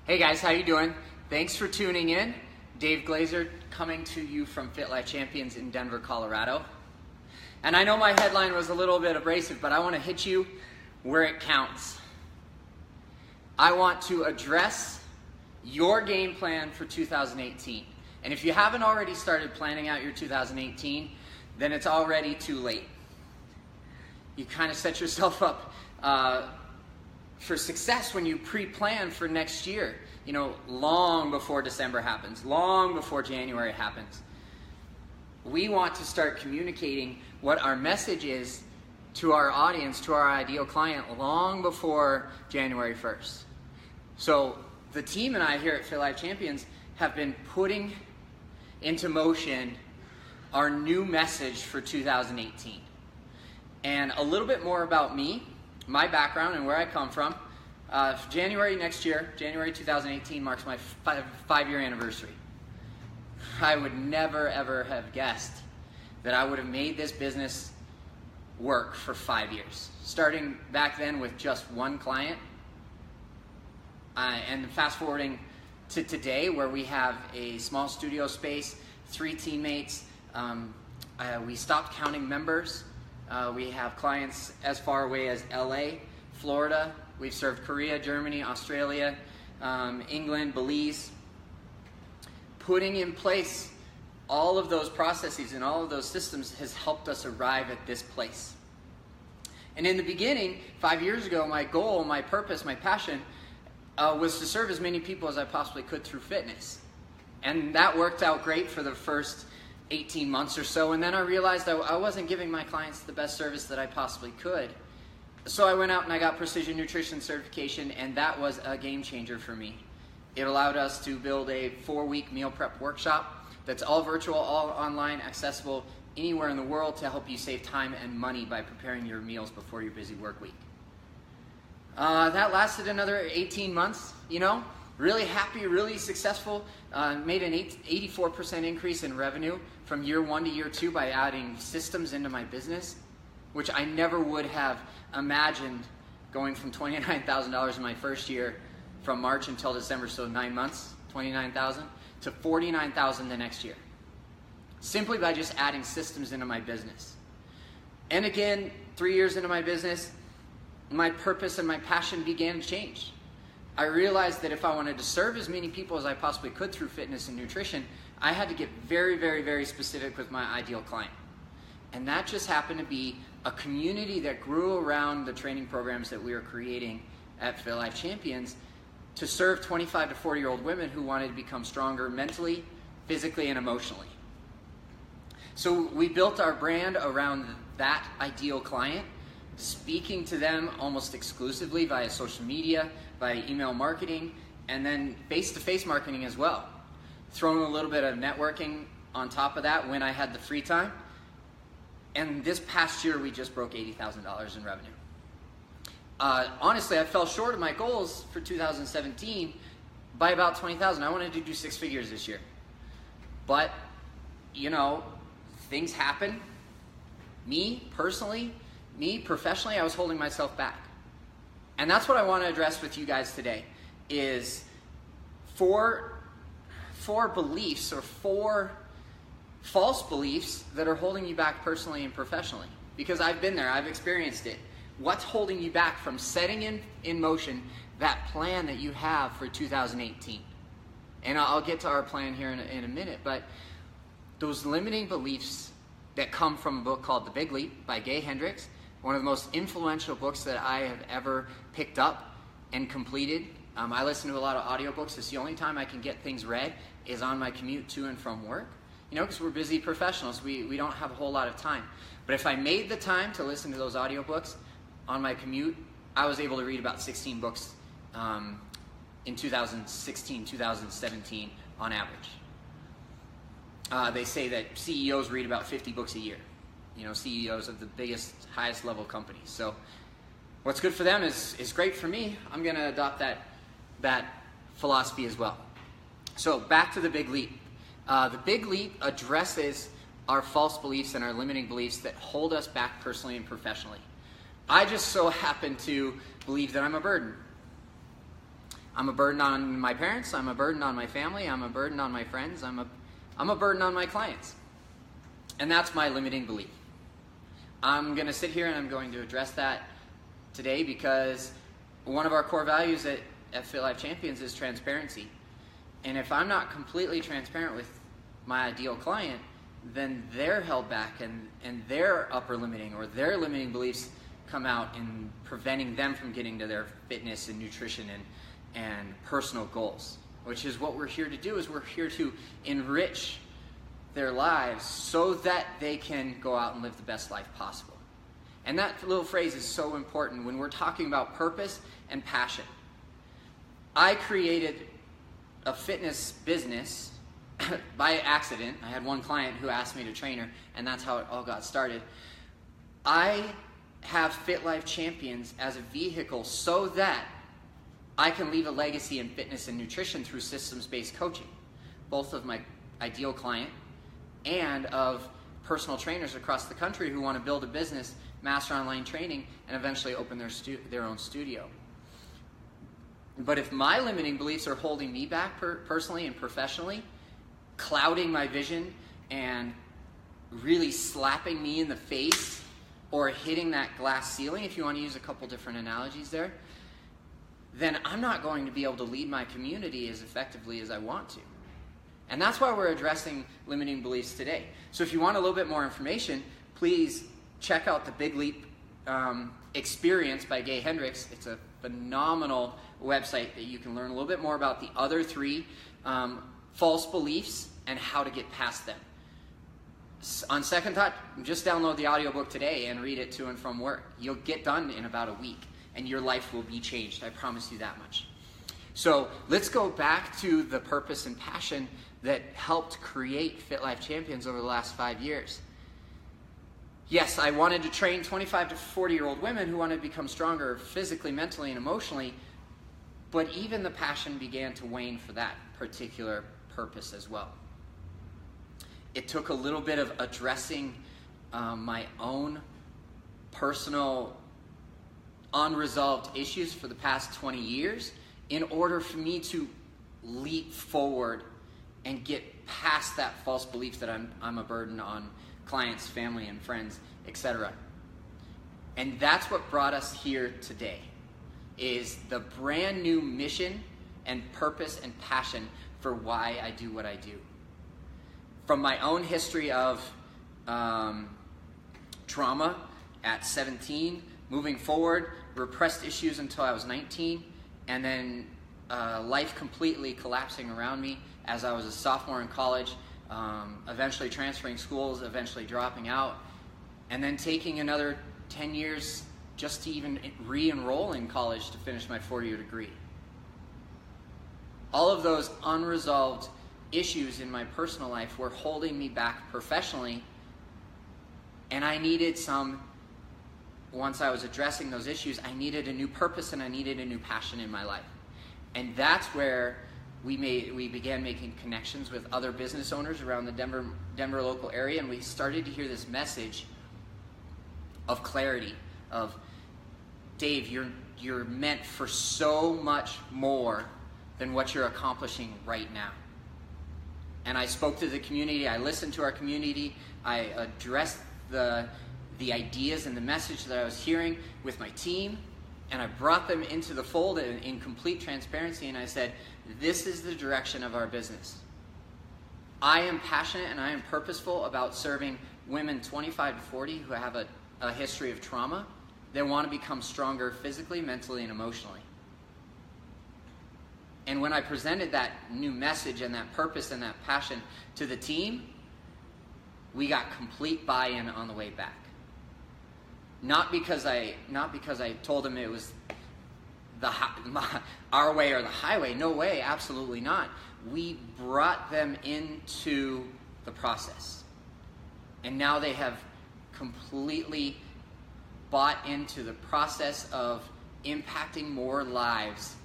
Hey guys, how you doing? Thanks for tuning in. Dave Glaser coming to you from FitLife Champions in Denver, Colorado. And I know my headline was a little bit abrasive, but I want to hit you where it counts. I want to address your game plan for 2018. And if you haven't already started planning out your 2018, then it's already too late. You kind of set yourself up for success when you pre-plan for next year, you know, long before December happens, long before January happens. We want to start communicating what our message is to our audience, to our ideal client, long before January 1st. So the team and I here at FitLife Champions have been putting into motion our new message for 2018. And a little bit more about me, my background and where I come from. January next year, January 2018, marks my five-year anniversary. I would never ever have guessed that I would have made this business work for 5 years. Starting back then with just one client, and fast forwarding to today where we have a small studio space, 3 teammates, we stopped counting members. We have clients as far away as LA, Florida. We've served Korea, Germany, Australia, England, Belize. Putting in place all of those processes and all of those systems has helped us arrive at this place. And in the beginning, 5 years ago, my goal, my purpose, my passion was to serve as many people as I possibly could through fitness. And that worked out great for the first 18 months or so, and then I realized I wasn't giving my clients the best service that I possibly could. So I went out and I got precision nutrition certification, and that was a game changer for me. It allowed us to build a 4-week meal prep workshop that's all virtual, all online, accessible anywhere in the world to help you save time and money by preparing your meals before your busy work week. That lasted another 18 months, you know. Really happy, really successful, made an 84% increase in revenue from year 1 to year 2 by adding systems into my business, which I never would have imagined, going from $29,000 in my first year from March until December, so 9 months, $29,000, to $49,000 the next year, simply by just adding systems into my business. And again, 3 years into my business, my purpose and my passion began to change. I realized that if I wanted to serve as many people as I possibly could through fitness and nutrition, I had to get very, very, very specific with my ideal client. And that just happened to be a community that grew around the training programs that we were creating at FitLife Champions to serve 25 to 40-year-old women who wanted to become stronger mentally, physically, and emotionally. So we built our brand around that ideal client, speaking to them almost exclusively via social media, via email marketing, and then face-to-face marketing as well. Throwing a little bit of networking on top of that when I had the free time. And this past year, we just broke $80,000 in revenue. Honestly, I fell short of my goals for 2017 by about $20,000. I wanted to do 6 figures this year. But, you know, things happen. Me, personally, me, professionally, I was holding myself back. And that's what I want to address with you guys today, is four beliefs or 4 false beliefs that are holding you back personally and professionally. Because I've been there, I've experienced it. What's holding you back from setting in motion that plan that you have for 2018? And I'll get to our plan here in a minute, but those limiting beliefs that come from a book called The Big Leap by Gay Hendricks, one of the most influential books that I have ever picked up and completed. I listen to a lot of audiobooks. It's the only time I can get things read is on my commute to and from work. You know, because we're busy professionals. We don't have a whole lot of time. But if I made the time to listen to those audiobooks on my commute, I was able to read about 16 books in 2016, 2017 on average. They say that CEOs read about 50 books a year. You know, CEOs of the biggest, highest level companies. So what's good for them is great for me. I'm going to adopt that philosophy as well. So back to The Big Leap. The Big Leap addresses our false beliefs and our limiting beliefs that hold us back personally and professionally. I just so happen to believe that I'm a burden. I'm a burden on my parents, I'm a burden on my family, I'm a burden on my friends, I'm a burden on my clients. And that's my limiting belief. I'm going to sit here and I'm going to address that today because one of our core values at FitLife Champions is transparency. And if I'm not completely transparent with my ideal client, then they're held back and their upper limiting or their limiting beliefs come out in preventing them from getting to their fitness and nutrition and personal goals, which is what we're here to do. Is we're here to enrich their lives so that they can go out and live the best life possible. And that little phrase is so important when we're talking about purpose and passion. I created a fitness business by accident. I had one client who asked me to train her, and that's how it all got started. I have FitLife Champions as a vehicle so that I can leave a legacy in fitness and nutrition through systems-based coaching, both of my ideal client and of personal trainers across the country who want to build a business, master online training, and eventually open their own studio. But if my limiting beliefs are holding me back personally and professionally, clouding my vision and really slapping me in the face or hitting that glass ceiling, if you want to use a couple different analogies there, then I'm not going to be able to lead my community as effectively as I want to. And that's why we're addressing limiting beliefs today. So if you want a little bit more information, please check out the Big Leap Experience by Gay Hendricks. It's a phenomenal website that you can learn a little bit more about the other three false beliefs and how to get past them. On second thought, just download the audiobook today and read it to and from work. You'll get done in about a week and your life will be changed. I promise you that much. So let's go back to the purpose and passion that helped create FitLife Champions over the last 5 years. Yes, I wanted to train 25 to 40-year-old women who wanted to become stronger physically, mentally, and emotionally, but even the passion began to wane for that particular purpose as well. It took a little bit of addressing my own personal unresolved issues for the past 20 years in order for me to leap forward and get past that false belief that I'm a burden on clients, family, and friends, etc. And that's what brought us here today, is the brand new mission and purpose and passion for why I do what I do. From my own history of trauma at 17, moving forward, repressed issues until I was 19, and then life completely collapsing around me as I was a sophomore in college, eventually transferring schools, eventually dropping out, and then taking another 10 years just to even re-enroll in college to finish my 4-year degree. All of those unresolved issues in my personal life were holding me back professionally, and I needed once I was addressing those issues, I needed a new purpose and I needed a new passion in my life. And that's where we began making connections with other business owners around the Denver local area, and we started to hear this message of clarity, of, Dave, you're meant for so much more than what you're accomplishing right now. And I spoke to the community, I listened to our community, I addressed the ideas and the message that I was hearing with my team, and I brought them into the fold in complete transparency, and I said, this is the direction of our business. I am passionate and I am purposeful about serving women 25 to 40 who have a history of trauma. They want to become stronger physically, mentally, and emotionally. And when I presented that new message and that purpose and that passion to the team, we got complete buy-in on the way back. Not because I told them it was our way or the highway. No way, absolutely not. We brought them into the process. And now they have completely bought into the process of impacting more lives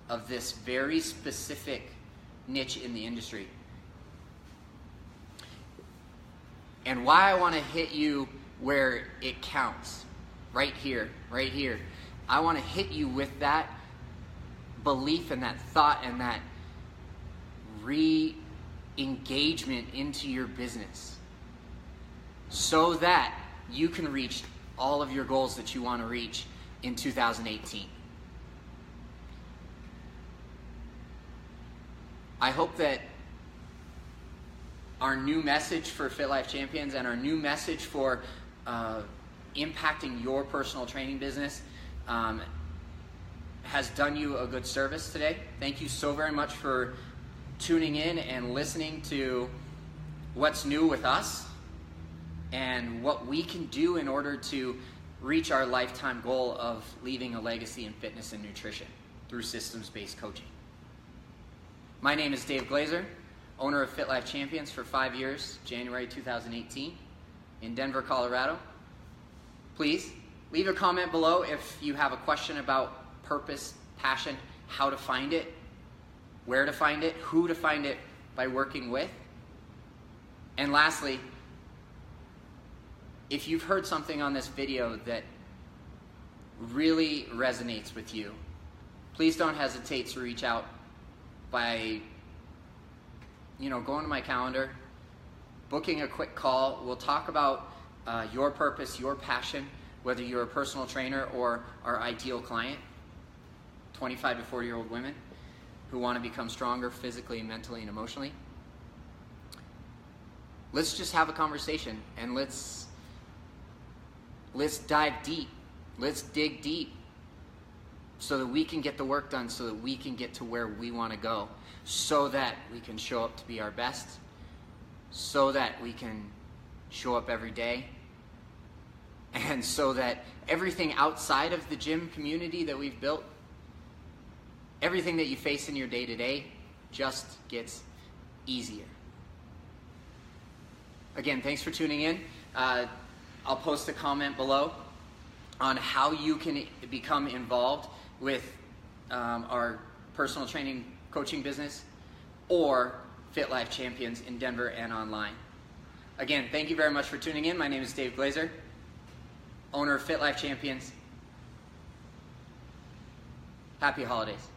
of this very specific niche in the industry. And why I want to hit you where it counts, right here. I want to hit you with that belief and that thought and that re-engagement into your business so that you can reach all of your goals that you want to reach in 2018. I hope that our new message for FitLife Champions and our new message for impacting your personal training business has done you a good service today. Thank you so very much for tuning in and listening to what's new with us and what we can do in order to reach our lifetime goal of leaving a legacy in fitness and nutrition through systems-based coaching. My name is Dave Glaser, owner of FitLife Champions for 5 years, January 2018, in Denver, Colorado. Please leave a comment below if you have a question about purpose, passion, how to find it, where to find it, who to find it by working with. And lastly, if you've heard something on this video that really resonates with you, please don't hesitate to reach out by going to my calendar, booking a quick call. We'll talk about your purpose, your passion, whether you're a personal trainer or our ideal client, 25 to 40-year-old women who want to become stronger physically, mentally, and emotionally. Let's just have a conversation and let's dive deep. Let's dig deep so that we can get the work done, so that we can get to where we want to go, so that we can show up to be our best, so that we can show up every day, and so that everything outside of the gym community that we've built, everything that you face in your day-to-day just gets easier. Again, thanks for tuning in. I'll post a comment below on how you can become involved with our personal training coaching business or FitLife Champions in Denver and online. Again, thank you very much for tuning in. My name is Dave Glaser, owner of FitLife Champions. Happy holidays.